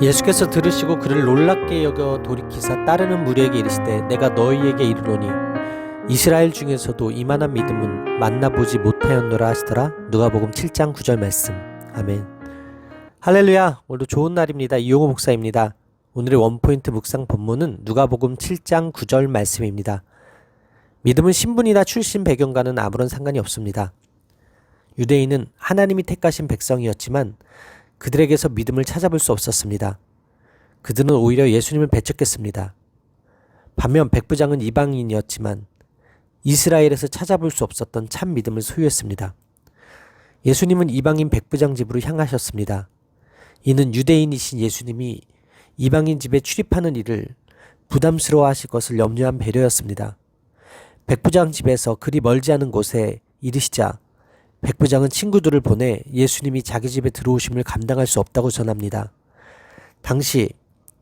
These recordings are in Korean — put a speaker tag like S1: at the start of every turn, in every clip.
S1: 예수께서 들으시고 그를 놀랍게 여겨 돌이키사 따르는 무리에게 이르시되 내가 너희에게 이르노니 이스라엘 중에서도 이만한 믿음은 만나보지 못하였노라 하시더라. 누가복음 7장 9절 말씀. 아멘. 할렐루야. 오늘도 좋은 날입니다. 이용호 목사입니다. 오늘의 원포인트 묵상 본문은 누가복음 7장 9절 말씀입니다. 믿음은 신분이나 출신 배경과는 아무런 상관이 없습니다. 유대인은 하나님이 택하신 백성이었지만 그들에게서 믿음을 찾아볼 수 없었습니다. 그들은 오히려 예수님을 배척했습니다. 반면 백부장은 이방인이었지만 이스라엘에서 찾아볼 수 없었던 참 믿음을 소유했습니다. 예수님은 이방인 백부장 집으로 향하셨습니다. 이는 유대인이신 예수님이 이방인 집에 출입하는 일을 부담스러워 하실 것을 염려한 배려였습니다. 백부장 집에서 그리 멀지 않은 곳에 이르시자 백부장은 친구들을 보내 예수님이 자기 집에 들어오심을 감당할 수 없다고 전합니다. 당시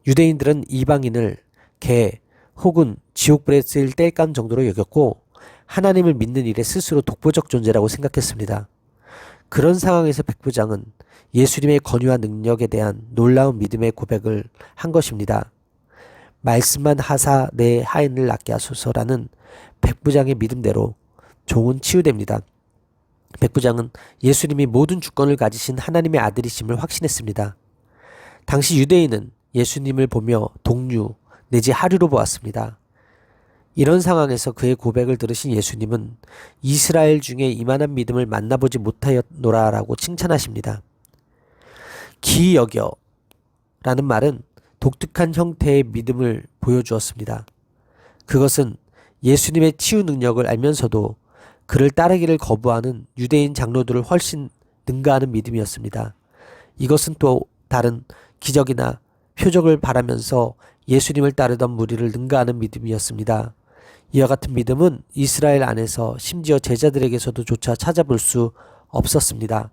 S1: 유대인들은 이방인을 개 혹은 지옥불에 쓰일 땔감 정도로 여겼고 하나님을 믿는 일에 스스로 독보적 존재라고 생각했습니다. 그런 상황에서 백부장은 예수님의 권위와 능력에 대한 놀라운 믿음의 고백을 한 것입니다. 말씀만 하사 내 하인을 낫게 하소서라는 백부장의 믿음대로 종은 치유됩니다. 백부장은 예수님이 모든 주권을 가지신 하나님의 아들이심을 확신했습니다. 당시 유대인은 예수님을 보며 동류 내지 하류로 보았습니다. 이런 상황에서 그의 고백을 들으신 예수님은 이스라엘 중에 이만한 믿음을 만나보지 못하였노라라고 칭찬하십니다. 기이 여겨 라는 말은 독특한 형태의 믿음을 보여주었습니다. 그것은 예수님의 치유 능력을 알면서도 그를 따르기를 거부하는 유대인 장로들을 훨씬 능가하는 믿음이었습니다. 이것은 또 다른 기적이나 표적을 바라면서 예수님을 따르던 무리를 능가하는 믿음이었습니다. 이와 같은 믿음은 이스라엘 안에서 심지어 제자들에게서도 조차 찾아볼 수 없었습니다.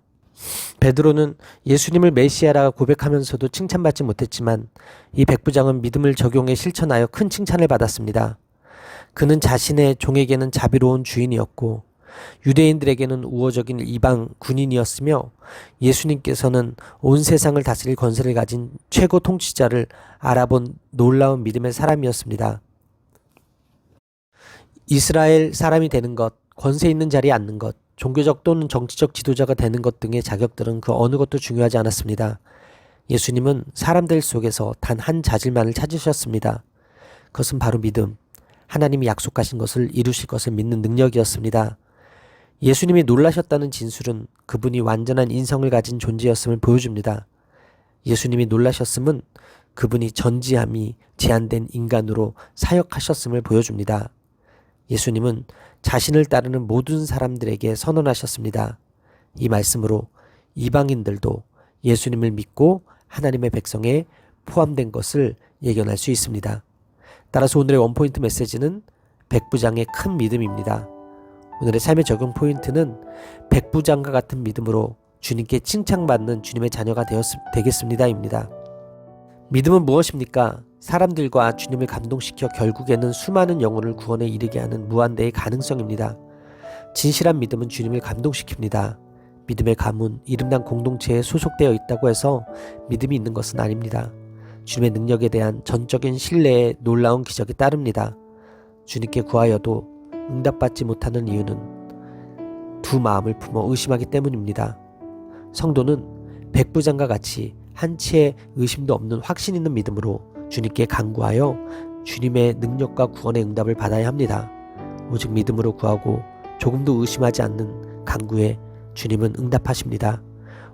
S1: 베드로는 예수님을 메시아라 고백하면서도 칭찬받지 못했지만 이 백부장은 믿음을 적용해 실천하여 큰 칭찬을 받았습니다. 그는 자신의 종에게는 자비로운 주인이었고 유대인들에게는 우호적인 이방 군인이었으며 예수님께서는 온 세상을 다스릴 권세를 가진 최고 통치자를 알아본 놀라운 믿음의 사람이었습니다. 이스라엘 사람이 되는 것, 권세 있는 자리에 앉는 것, 종교적 또는 정치적 지도자가 되는 것 등의 자격들은 그 어느 것도 중요하지 않았습니다. 예수님은 사람들 속에서 단 한 자질만을 찾으셨습니다. 그것은 바로 믿음, 하나님이 약속하신 것을 이루실 것을 믿는 능력이었습니다. 예수님이 놀라셨다는 진술은 그분이 완전한 인성을 가진 존재였음을 보여줍니다. 예수님이 놀라셨음은 그분이 전지함이 제한된 인간으로 사역하셨음을 보여줍니다. 예수님은 자신을 따르는 모든 사람들에게 선언하셨습니다. 이 말씀으로 이방인들도 예수님을 믿고 하나님의 백성에 포함된 것을 예견할 수 있습니다. 따라서 오늘의 원포인트 메시지는 백부장의 큰 믿음입니다. 오늘의 삶의 적용 포인트는 백부장과 같은 믿음으로 주님께 칭찬받는 주님의 자녀가 되겠습니다입니다. 믿음은 무엇입니까? 사람들과 주님을 감동시켜 결국에는 수많은 영혼을 구원에 이르게 하는 무한대의 가능성입니다. 진실한 믿음은 주님을 감동시킵니다. 믿음의 가문, 이름난 공동체에 소속되어 있다고 해서 믿음이 있는 것은 아닙니다. 주님의 능력에 대한 전적인 신뢰에 놀라운 기적이 따릅니다. 주님께 구하여도 응답받지 못하는 이유는 두 마음을 품어 의심하기 때문입니다. 성도는 백부장과 같이 한치의 의심도 없는 확신 있는 믿음으로 주님께 간구하여 주님의 능력과 구원의 응답을 받아야 합니다. 오직 믿음으로 구하고 조금도 의심하지 않는 간구에 주님은 응답하십니다.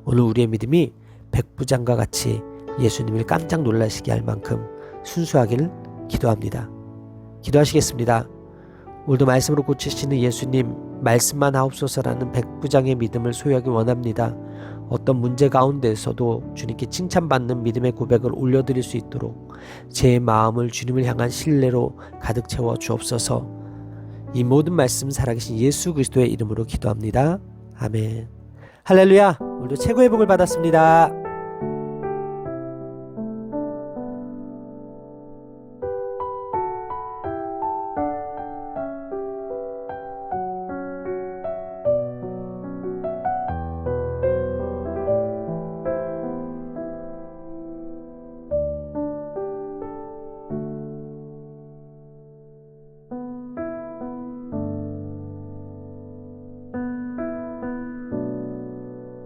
S1: 오늘 우리의 믿음이 백부장과 같이 예수님을 깜짝 놀라시게 할 만큼 순수하기를 기도합니다. 기도하시겠습니다. 오늘도 말씀으로 고치시는 예수님, 말씀만 하옵소서라는 백부장의 믿음을 소유하기 원합니다. 어떤 문제 가운데서도 주님께 칭찬받는 믿음의 고백을 올려드릴 수 있도록 제 마음을 주님을 향한 신뢰로 가득 채워 주옵소서. 이 모든 말씀 살아계신 예수 그리스도의 이름으로 기도합니다. 아멘. 할렐루야. 오늘도 최고의 복을 받았습니다.